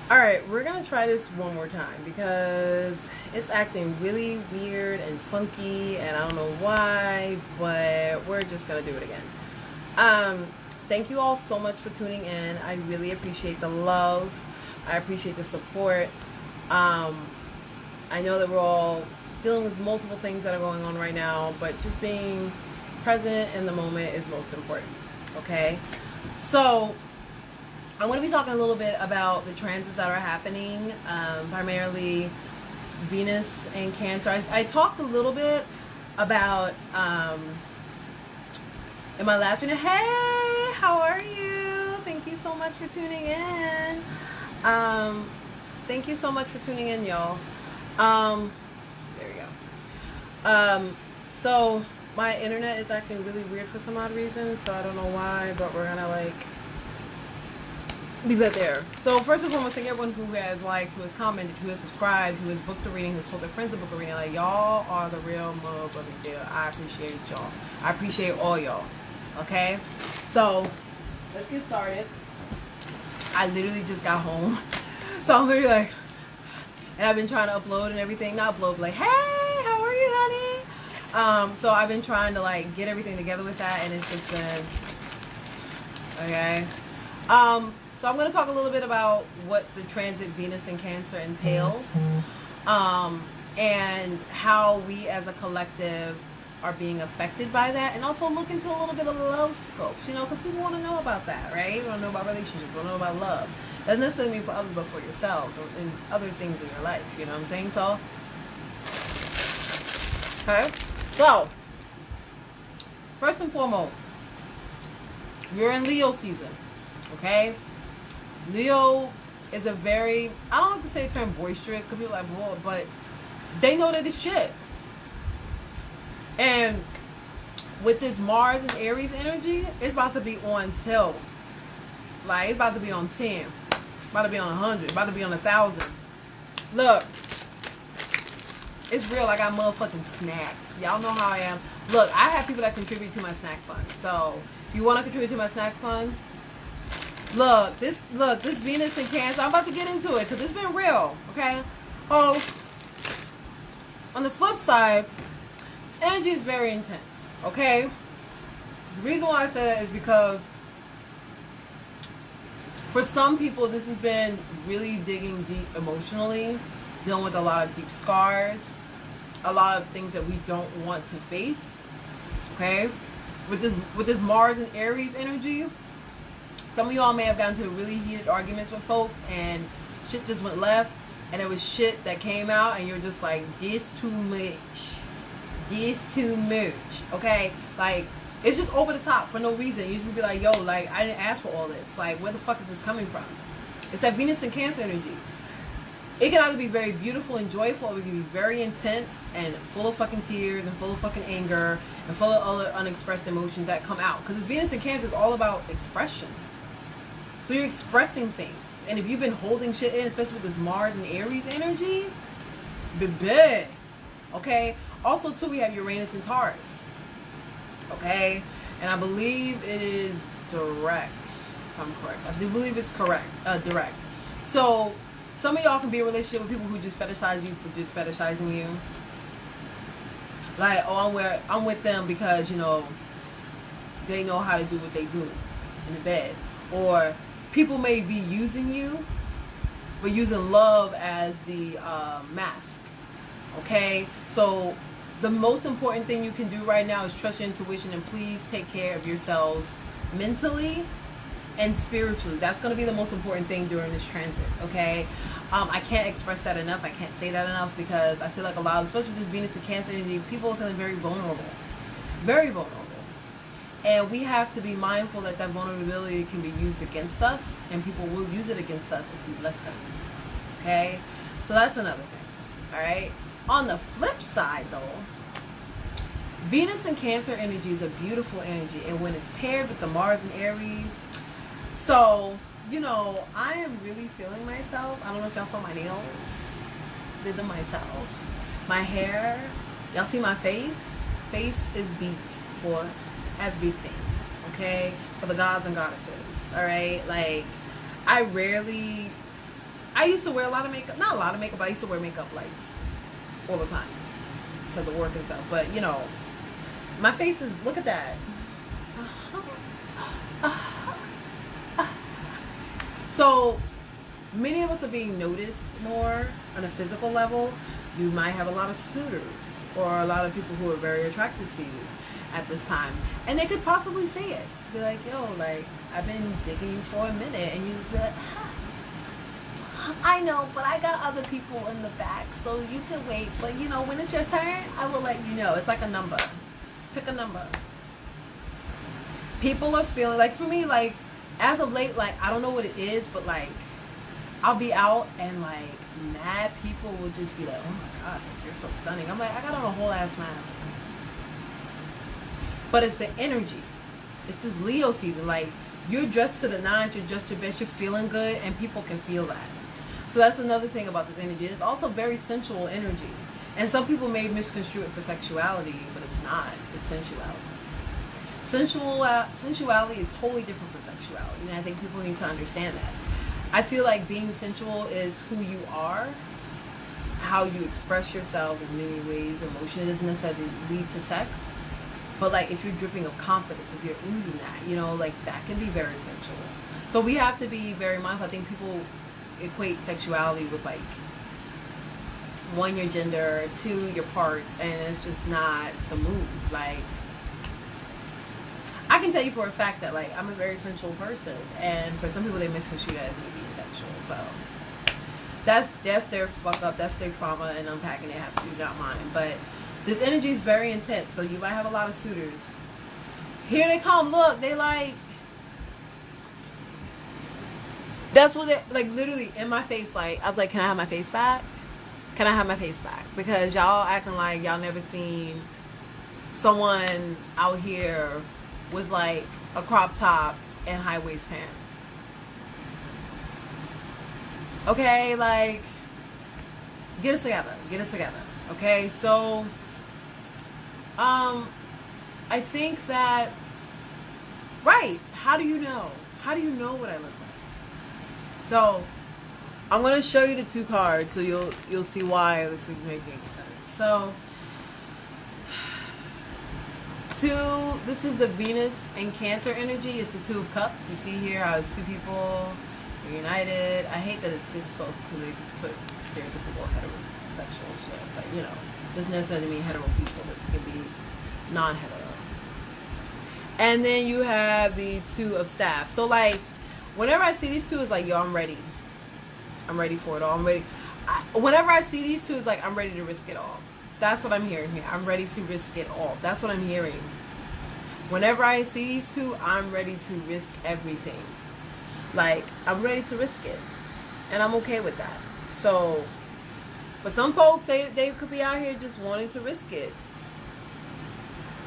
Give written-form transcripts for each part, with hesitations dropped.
Alright, we're gonna try this one more time because it's acting really weird and funky and I don't know why, but we're just gonna do it again. Um, Thank you all so much for tuning in. I really appreciate the love. I appreciate the support. Um, I know that we're all dealing with multiple things that are going on right now, but just being present in the moment is most important. Okay? So, I'm going to be talking a little bit about the transits that are happening, primarily Venus and Cancer. I talked a little bit about in my last video. Hey, how are you? Thank you so much for tuning in. Thank you so much for tuning in, y'all. There we go. So my internet is acting really weird for some odd reason, so I don't know why, but we're gonna leave that there. So first and foremost, thank everyone who has liked, who has commented, who has subscribed, who has booked a reading, who has told their friends to book a reading. Like, y'all are the real motherfucking deal. I appreciate y'all. I appreciate all y'all. Okay? So, let's get started. I literally just got home. So I'm literally like, and I've been trying to upload and everything. Not upload, like, hey, how are you, honey? So I've been trying to get everything together with that, and it's just been, okay? So I'm going to talk a little bit about what the transit Venus and Cancer entails, and how we as a collective are being affected by that, and also look into a little bit of love scopes, because people want to know about that, right? You want to know about relationships, you want to know about love. Doesn't necessarily mean for others, but for yourselves and other things in your life, you know what I'm saying? So, okay. So, first and foremost, you're in Leo season, okay? Leo is a very, I don't like to say the term boisterous, because people are like, whoa, but they know that it's shit. And with this Mars and Aries energy, it's about to be on tilt. Like, it's about to be on 10. About to be on 100. About to be on 1,000. Look. It's real. I got motherfucking snacks. Y'all know how I am. Look, I have people that contribute to my snack fund. So, if you want to contribute to my snack fund, look, this Venus and Cancer, I'm about to get into it because it's been real, okay? Oh, on the flip side, this energy is very intense, okay? The reason why I say that is because for some people, this has been really digging deep emotionally, dealing with a lot of deep scars, a lot of things that we don't want to face, okay? With this Mars and Aries energy, some of y'all may have gotten into really heated arguments with folks and shit just went left, and it was shit that came out and you're just like, this too much. This too much. Okay? Like, it's just over the top for no reason. You just be like, yo, like, I didn't ask for all this. Like, where the fuck is this coming from? It's that Venus and Cancer energy. It can either be very beautiful and joyful, or it can be very intense and full of fucking tears and full of fucking anger and full of other unexpressed emotions that come out. Because Venus and Cancer is all about expression. So you're expressing things. And if you've been holding shit in, especially with this Mars and Aries energy, baby. Okay? Also, too, we have Uranus and Taurus. Okay? And I believe it is direct. If I'm correct. I do believe it's correct. Direct. So, some of y'all can be in a relationship with people who just fetishize you for just fetishizing you. Like, oh, I'm with them because, they know how to do what they do in the bed. Or people may be using you, but using love as the mask. Okay? So, the most important thing you can do right now is trust your intuition, and please take care of yourselves mentally and spiritually. That's going to be the most important thing during this transit. Okay? I can't express that enough. I can't say that enough because I feel like a lot of, especially with this Venus and Cancer energy, people are feeling very vulnerable. Very vulnerable. And we have to be mindful that that vulnerability can be used against us, and people will use it against us if we let them. Okay? So that's another thing. Alright? On the flip side, though, Venus and Cancer energy is a beautiful energy, and when it's paired with the Mars and Aries, so, I am really feeling myself. I don't know if y'all saw my nails. Did them myself. My hair. Y'all see my face? Face is beat for everything, okay? For the gods and goddesses, all right? Like, I I used to wear a lot of makeup. Not a lot of makeup, but I used to wear makeup like all the time because of work and stuff. But you know, my face is, look at that. So many of us are being noticed more on a physical level. You might have a lot of suitors or a lot of people who are very attracted to you at this time, and they could possibly say it. Be like, yo, like, I've been digging you for a minute, and you just be like, I know, but I got other people in the back, so you can wait. But you know, when it's your turn, I will let you know. It's like a number. Pick a number. People are feeling like, for me, like, as of late, like, I don't know what it is, but like, I'll be out and like mad people will just be like, oh my god, you're so stunning. I'm like, I got on a whole ass mask. But it's the energy. It's this Leo season. Like, you're dressed to the nines, you're dressed your best, you're feeling good, and people can feel that. So that's another thing about this energy. It's also very sensual energy. And some people may misconstrue it for sexuality, but it's not. It's sensuality. Sensuality is totally different from sexuality, and I think people need to understand that. I feel like being sensual is who you are, how you express yourself in many ways. Emotion doesn't necessarily lead to sex, but like if you're dripping of confidence, if you're oozing that, you know, like that can be very sensual. So we have to be very mindful. I think people equate sexuality with like, one, your gender, two, your parts, and it's just not the move. Like, I can tell you for a fact that like I'm a very sensual person, and for some people they misconstrue that as me being sexual. So that's their fuck up, that's their trauma, and unpacking it have to do, not mine. But this energy is very intense, so you might have a lot of suitors. Here they come, look, they like, that's what they like, literally in my face. Like, I was like, can I have my face back? Can I have my face back? Because y'all acting like y'all never seen someone out here with like a crop top and high waist pants. Okay, like, get it together. Get it together. Okay, so I think that, right, how do you know? How do you know what I look like? So I'm gonna show you the two cards so you'll see why this is making sense. So this is the Venus and Cancer energy. It's the Two of Cups. You see here how it's two people reunited. I hate that it's cis folk because they just put stereotypical heterosexual shit, but you know, doesn't necessarily mean hetero people. This can be non-hetero. And then you have the Two of Staff. So like, whenever I see these two, it's like, yo, I'm ready. I'm ready for it all. I'm ready. Whenever I see these two, it's like, I'm ready to risk it all. That's what I'm hearing here. I'm ready to risk it all. That's what I'm hearing. Whenever I see these two, I'm ready to risk everything. Like, I'm ready to risk it. And I'm okay with that. So, for some folks, they could be out here just wanting to risk it.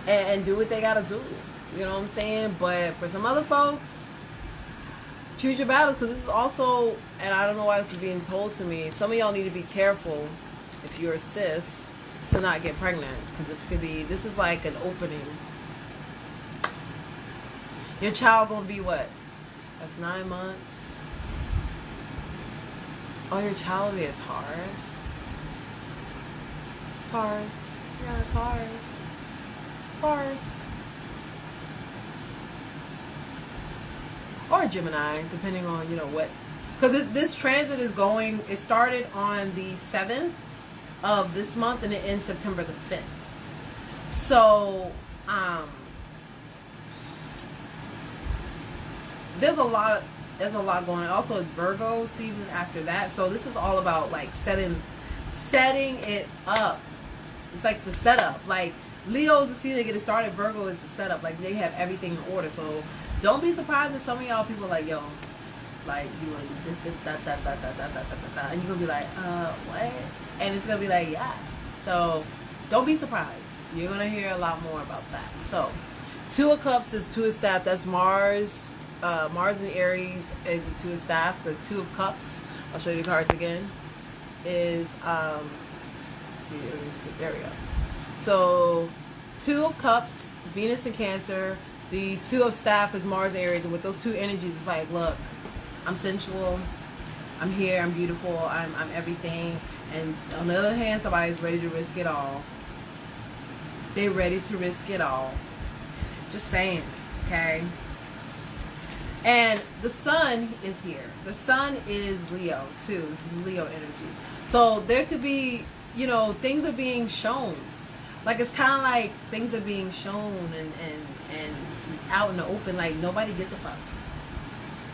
And do what they gotta do. You know what I'm saying? But for some other folks, choose your battles. Because this is also, and I don't know why this is being told to me, some of y'all need to be careful if you're a cis to not get pregnant, because this is like an opening. Your child gonna be what? That's 9 months. Oh, your child will be a Taurus. Taurus. Yeah, Taurus. Taurus. Or a Gemini, depending on, you know, what. Because this transit is going, it started on the 7th of this month and it ends September the 5th. So there's a lot going on. Also, it's Virgo season after that, so this is all about like setting it up. It's like the setup. Like, Leo is the season to get it started, Virgo is the setup. Like, they have everything in order. So don't be surprised if some of y'all people like, yo, like, you want to do this, that, and you're gonna be like, what? And it's gonna be like, yeah. So don't be surprised. You're gonna hear a lot more about that. So Two of Cups is Two of Staff. That's Mars. Mars and Aries is the Two of Staff. The Two of Cups, I'll show you the cards again, is there we go. So Two of Cups, Venus and Cancer. The Two of Staff is Mars and Aries, and with those two energies, it's like, look, I'm sensual, I'm here, I'm beautiful, I'm everything. And on the other hand, somebody's ready to risk it all. They're ready to risk it all. Just saying, okay? And the sun is here. The sun is Leo, too. This is Leo energy. So there could be, you know, things are being shown. Like, it's kind of like things are being shown and out in the open. Like, nobody gives a fuck.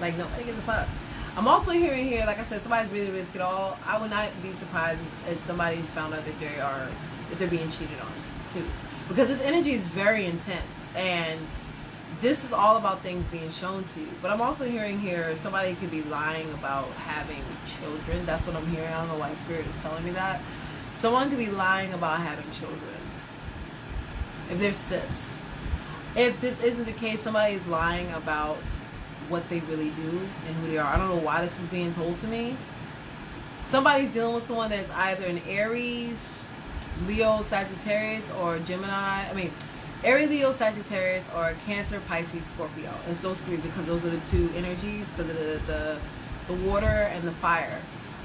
Like, nobody gives a fuck. I'm also hearing here, like I said, somebody's really risk it all. I would not be surprised if somebody's found out that they're being cheated on, too. Because this energy is very intense. And this is all about things being shown to you. But I'm also hearing here somebody could be lying about having children. That's what I'm hearing. I don't know why Spirit is telling me that. Someone could be lying about having children. If they're cis. If this isn't the case, somebody is lying about what they really do and who they are. I don't know why this is being told to me. Somebody's dealing with someone that's either an Aries, Leo, Sagittarius, or Gemini. Aries, Leo, Sagittarius, or Cancer, Pisces, Scorpio. It's those three because those are the two energies because of the water and the fire.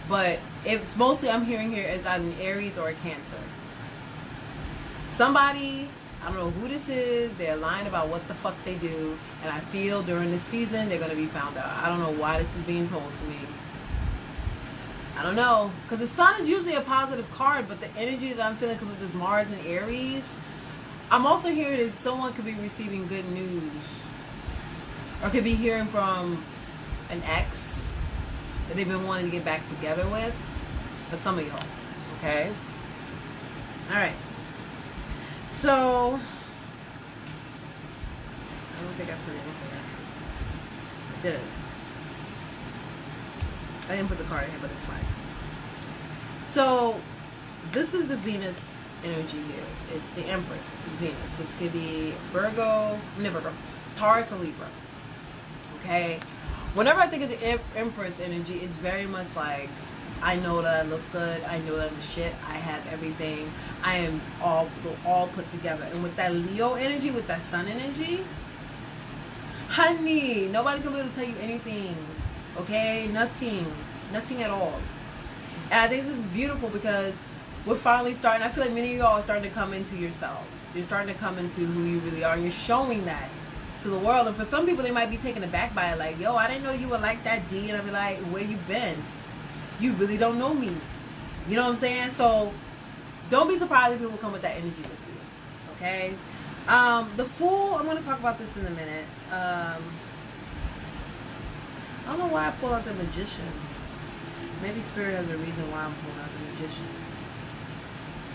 But it's mostly, I'm hearing here, is either an Aries or a Cancer. Somebody, I don't know who this is, they're lying about what the fuck they do, and I feel during this season they're going to be found out. I don't know why this is being told to me. I don't know, because the sun is usually a positive card, but the energy that I'm feeling, because with this Mars and Aries, I'm also hearing that someone could be receiving good news, or could be hearing from an ex that they've been wanting to get back together with, for some of y'all, okay? Alright. So, I don't think I put anything. I didn't. I didn't put the card in here, but it's fine. So, this is the Venus energy here. It's the Empress. This is Venus. This could be Virgo, Taurus or Libra. Okay? Whenever I think of the Empress energy, it's very much like, I know that I look good. I know that I'm the shit. I have everything. I am all put together. And with that Leo energy, with that Sun energy, honey, nobody can be able to tell you anything. Okay? Nothing at all. And I think this is beautiful because we're finally starting, I feel like many of y'all are starting to come into yourselves. You're starting to come into who you really are, and you're showing that to the world. And for some people, they might be taken aback by it, like, yo, I didn't know you were like that, D. And I'll be like, where you been? You really don't know me. You know what I'm saying? So don't be surprised if people come with that energy with you. Okay? The Fool, I'm going to talk about this in a minute. I don't know why I pulled out the Magician. Maybe Spirit has a reason why I'm pulling out the Magician.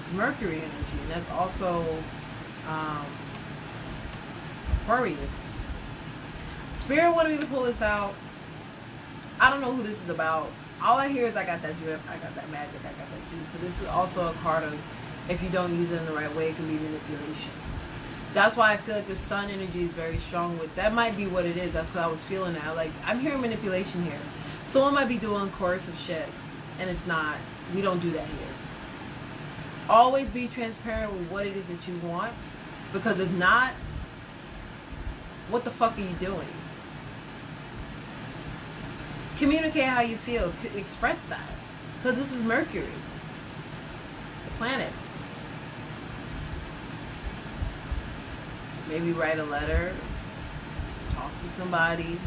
It's Mercury energy, and that's also Aquarius. Spirit wanted me to pull this out. I don't know who this is about. All I hear is I got that drip, I got that magic, I got that juice. But this is also a card of, if you don't use it in the right way, it can be manipulation. That's why I feel like the Sun energy is very strong with, that might be what it is. That's what I was feeling that. Like, I'm hearing manipulation here. Someone might be doing coercive shit, and it's not. We don't do that here. Always be transparent with what it is that you want, because if not, what the fuck are you doing? Communicate how you feel. Express that. Because this is Mercury, the planet. Maybe write a letter. Talk to somebody.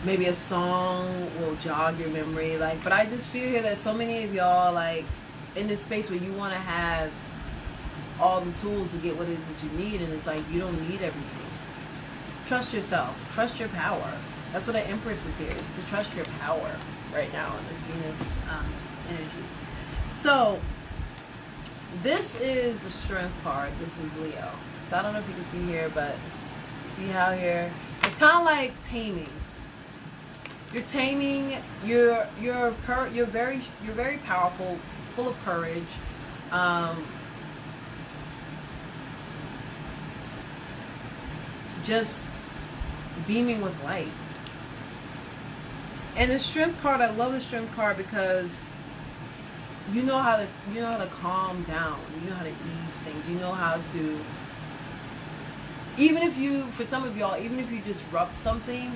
Maybe a song will jog your memory. But I just feel here that so many of y'all, in this space where you want to have all the tools to get what it is that you need, and it's like, you don't need everything. Trust yourself. Trust your power. That's what an Empress is here, is to trust your power right now in this Venus energy. So, this is the Strength card. This is Leo. So I don't know if you can see here, but see how here? It's kind of like taming. You're taming. You're very powerful, full of courage. Just beaming with light. And the Strength card, I love the Strength card because you know how to calm down. You know how to ease things. You know how to, even if you, for some of y'all, even if you disrupt something,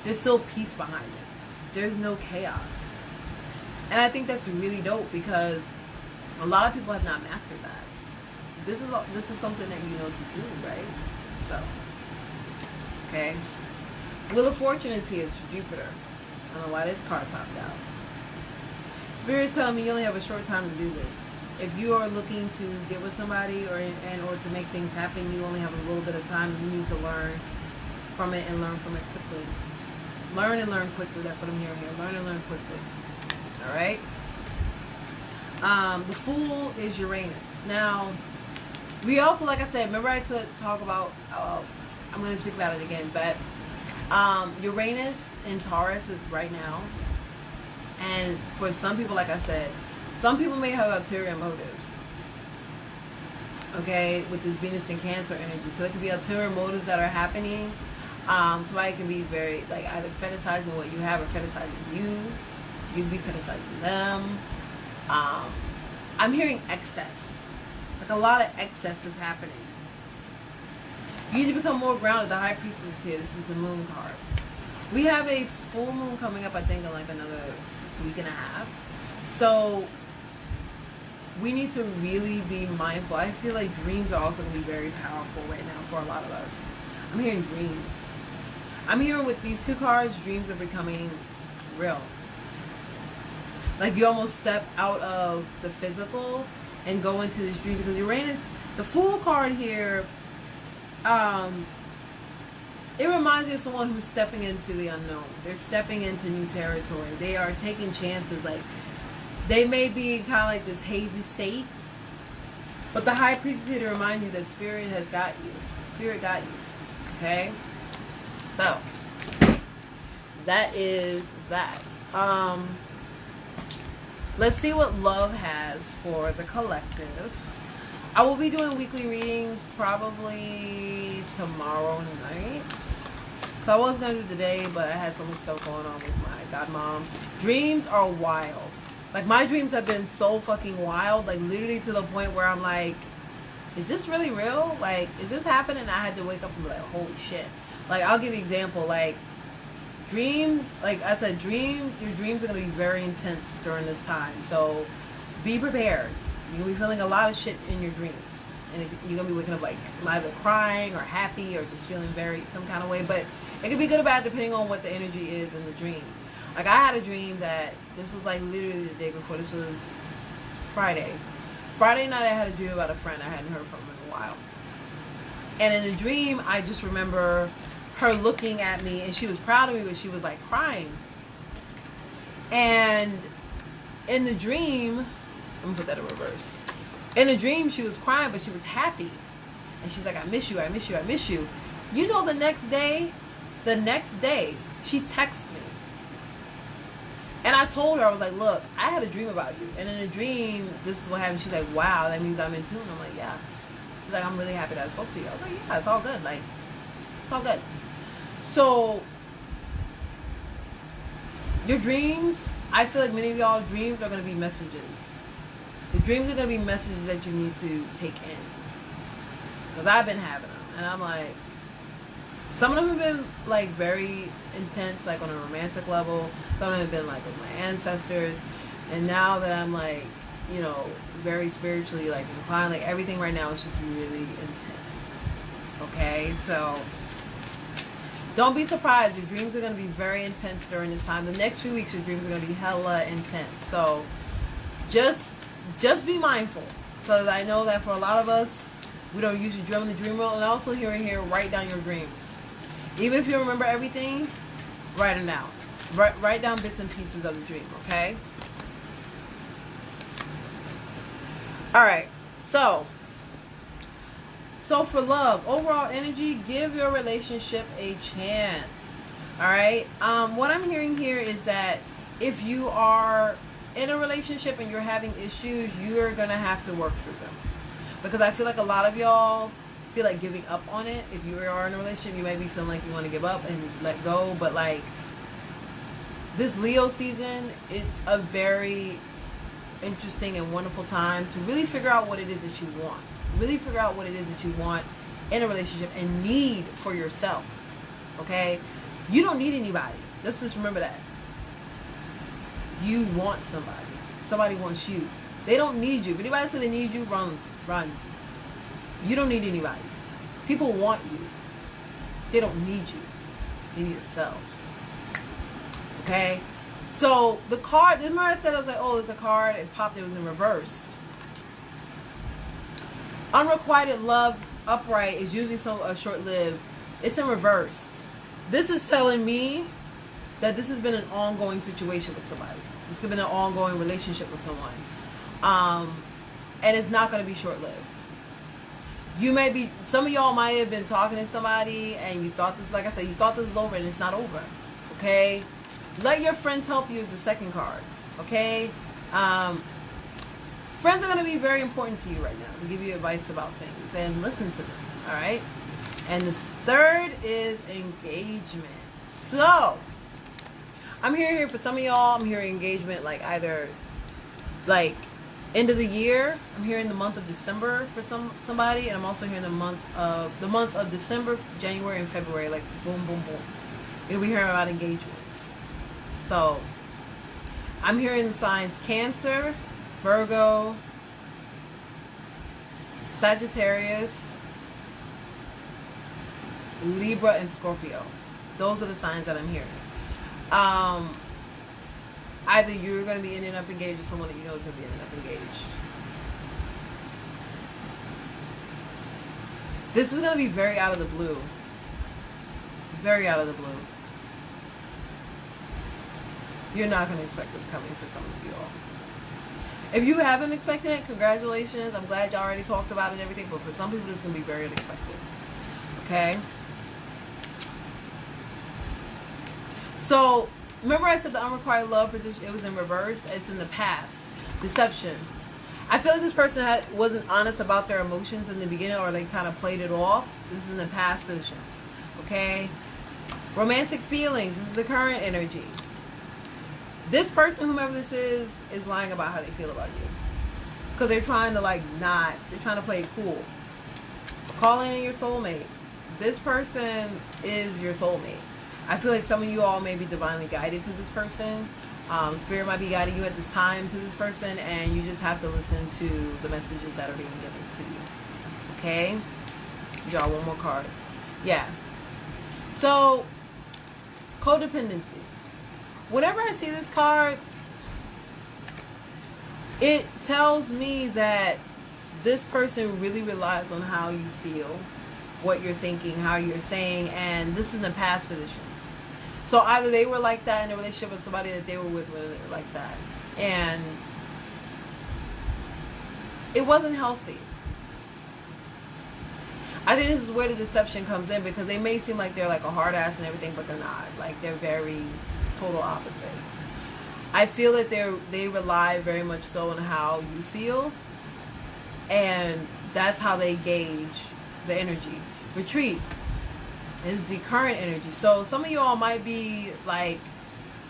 there's still peace behind it. there's no chaos. And I think that's really dope because a lot of people have not mastered that. This is something that you know to do, right? So, okay. Wheel of Fortune is here. It's Jupiter. I don't know why this card popped out. Spirit's telling me you only have a short time to do this. If you are looking to get with somebody or to make things happen, you only have a little bit of time. You need to learn from it and learn from it quickly. Learn and learn quickly. That's what I'm hearing here. Learn and learn quickly. All right. The Fool is Uranus. Now, we also, like I said, remember I talk about. I'm going to speak about it again, but Uranus in Taurus is right now, and for some people, like I said, some people may have ulterior motives. Okay, with this Venus and Cancer energy, so there could be ulterior motives that are happening. Somebody can be very like either fetishizing what you have or fetishizing you. You can be fetishizing them. I'm hearing excess, like a lot of excess is happening. You need to become more grounded. The High Priestess is here. This is the Moon card. We have a full moon coming up, I think, in like another week and a half. So we need to really be mindful. I feel like dreams are also going to be very powerful right now for a lot of us. I'm hearing dreams. I'm hearing with these two cards, dreams are becoming real. Like you almost step out of the physical and go into this dream. Because Uranus, the Fool card here, it reminds me of someone who's stepping into the unknown. They're stepping into new territory. They are taking chances. Like they may be in kind of like this hazy state, but the High Priestess is here to remind you that Spirit has got you. Spirit got you. Okay? So, that is that. Let's see what love has for the collective. I will be doing weekly readings probably tomorrow night. So I was going to do today, but I had so much stuff going on with my godmom. Dreams are wild. Like, my dreams have been so fucking wild. Like, literally to the point where I'm like, is this really real? Like, is this happening? I had to wake up and be like, holy shit. Like, I'll give you an example. Like, dreams, like I said, your dreams are going to be very intense during this time. So, be prepared. You're going to be feeling a lot of shit in your dreams. And you're going to be waking up like either crying or happy or just feeling very some kind of way. But it could be good or bad depending on what the energy is in the dream. Like I had a dream that, this was like literally the day before, this was Friday. Friday night I had a dream about a friend I hadn't heard from in a while. And in the dream, I just remember her looking at me and she was proud of me, but she was like crying. And in the dream, let me put that in reverse. In the dream, she was crying, but she was happy. And she's like, I miss you, I miss you, I miss you. You know, the next day, she texted me. And I told her, I was like, look, I had a dream about you. And in the dream, this is what happened. She's like, wow, that means I'm in tune. I'm like, yeah. She's like, I'm really happy that I spoke to you. I was like, yeah, it's all good. Like, it's all good. So, your dreams, I feel like many of y'all dreams are going to be messages. The dreams are going to be messages that you need to take in. Because I've been having them. And I'm like, some of them have been like very intense, like on a romantic level. Some of them have been like with my ancestors. And now that I'm like, you know, very spiritually like inclined, like everything right now is just really intense. Okay? So, don't be surprised. Your dreams are going to be very intense during this time. The next few weeks, your dreams are going to be hella intense. So, just be mindful. Because I know that for a lot of us, we don't usually dream in the dream world. And also here, write down your dreams. Even if you remember everything, write them down. Write down bits and pieces of the dream, okay? Alright, so for love, overall energy, give your relationship a chance. Alright? What I'm hearing here is that if you are in a relationship and you're having issues, you're going to have to work through them. Because I feel like a lot of y'all feel like giving up on it. If you are in a relationship, you may be feeling like you want to give up and let go. But like, this Leo season, it's a very interesting and wonderful time to really figure out what it is that you want. Really figure out what it is that you want in a relationship and need for yourself. Okay? You don't need anybody. Let's just remember that. you want somebody. Somebody wants you. They don't need you. If anybody says they need you, run. You don't need anybody. People want you. They don't need you. They need themselves. Okay? So the card, remember I said, I was like, oh, it's a card, and popped, it was in reversed. Unrequited love upright is usually so short-lived. It's in reversed. This is telling me that this has been an ongoing situation with somebody. This has been an ongoing relationship with someone. And it's not going to be short-lived. You may be, some of y'all might have been talking to somebody and you thought this, like I said, you thought this was over, and it's not over. Okay? Let your friends help you is the second card. Okay? Friends are going to be very important to you right now to give you advice about things, and listen to them. Alright? And this third is engagement. So, I'm hearing for some of y'all, I'm hearing engagement like either like end of the year. I'm hearing the month of December for somebody, and I'm also hearing the months of December, January, and February. Like boom, boom, boom. You'll be hearing about engagements. So I'm hearing the signs Cancer, Virgo, Sagittarius, Libra, and Scorpio. Those are the signs that I'm hearing. Either you're going to be ending up engaged with someone that you know is going to be ending up engaged. This is going to be very out of the blue. Very out of the blue. You're not going to expect this coming for some of you all. If you haven't expected it, congratulations. I'm glad y'all already talked about it and everything, but for some people, this is going to be very unexpected. Okay? So, remember I said the unrequited love position, it was in reverse? It's in the past. Deception. I feel like this person wasn't honest about their emotions in the beginning, or they kind of played it off. This is in the past position. Okay? Romantic feelings. This is the current energy. This person, whomever this is lying about how they feel about you. Because they're trying to they're trying to play it cool. Calling in your soulmate. This person is your soulmate. I feel like some of you all may be divinely guided to this person. Spirit might be guiding you at this time to this person, and you just have to listen to the messages that are being given to you. Okay? Y'all, one more card. Yeah. So, codependency. Whenever I see this card, it tells me that this person really relies on how you feel, what you're thinking, how you're saying, and this is in the past position. So either they were like that in a relationship with somebody that they were with like that, and it wasn't healthy. I think this is where the deception comes in, because they may seem like they're like a hard ass and everything, but they're not. Like, they're very total opposite. I feel that they rely very much so on how you feel, and that's how they gauge the energy. Retreat is the current energy. So some of y'all might be like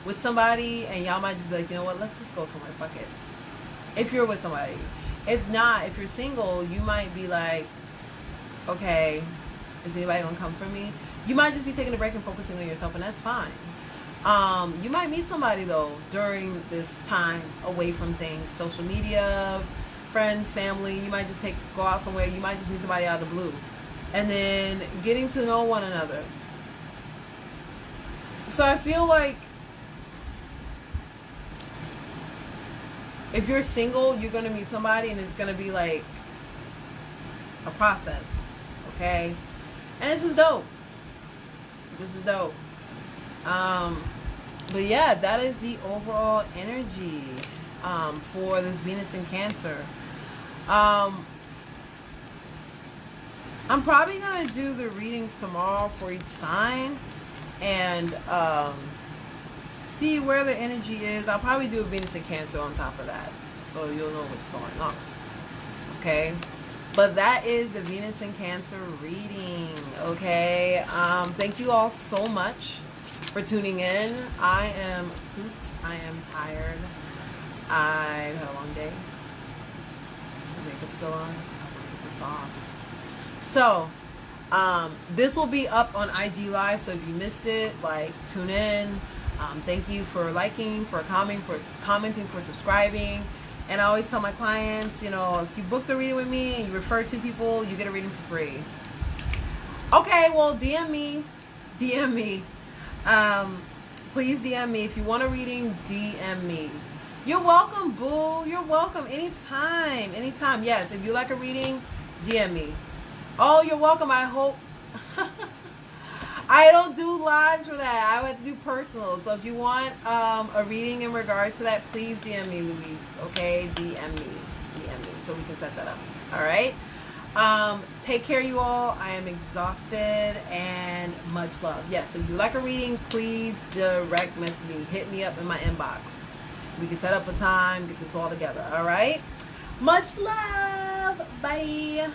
with somebody, and y'all might just be like, you know what, let's just go somewhere, fuck it. If you're with somebody. If not, if you're single, you might be like, okay, is anybody gonna come for me? You might just be taking a break and focusing on yourself, and that's fine. You might meet somebody though during this time away from things, social media, friends, family. You might just go out somewhere. You might just meet somebody out of the blue, and then getting to know one another. So I feel like if you're single, you're gonna meet somebody, and it's gonna be like a process, okay? And this is dope. This is dope. But yeah, that is the overall energy for this Venus in Cancer. I'm probably going to do the readings tomorrow for each sign and see where the energy is. I'll probably do a Venus in Cancer on top of that, so you'll know what's going on. Okay? But that is the Venus in Cancer reading. Okay? Thank you all so much for tuning in. I am pooped. I am tired. I've had a long day. My makeup's still on. I'm gonna get this off. So, this will be up on IG Live. So if you missed it, like, tune in. Thank you for liking, for commenting, for subscribing. And I always tell my clients, you know, if you book the reading with me and you refer two people, you get a reading for free. Okay, well, DM me. Please DM me. If you want a reading, DM me. You're welcome, boo. You're welcome. Anytime. Yes, if you like a reading, DM me. Oh, you're welcome. I hope... I don't do lives for that. I have to do personal. So if you want a reading in regards to that, please DM me, Louise. Okay? DM me. So we can set that up. All right? Take care, you all. I am exhausted, and much love. Yes, if you like a reading, please direct message me. Hit me up in my inbox. We can set up a time, get this all together. All right? Much love. Bye.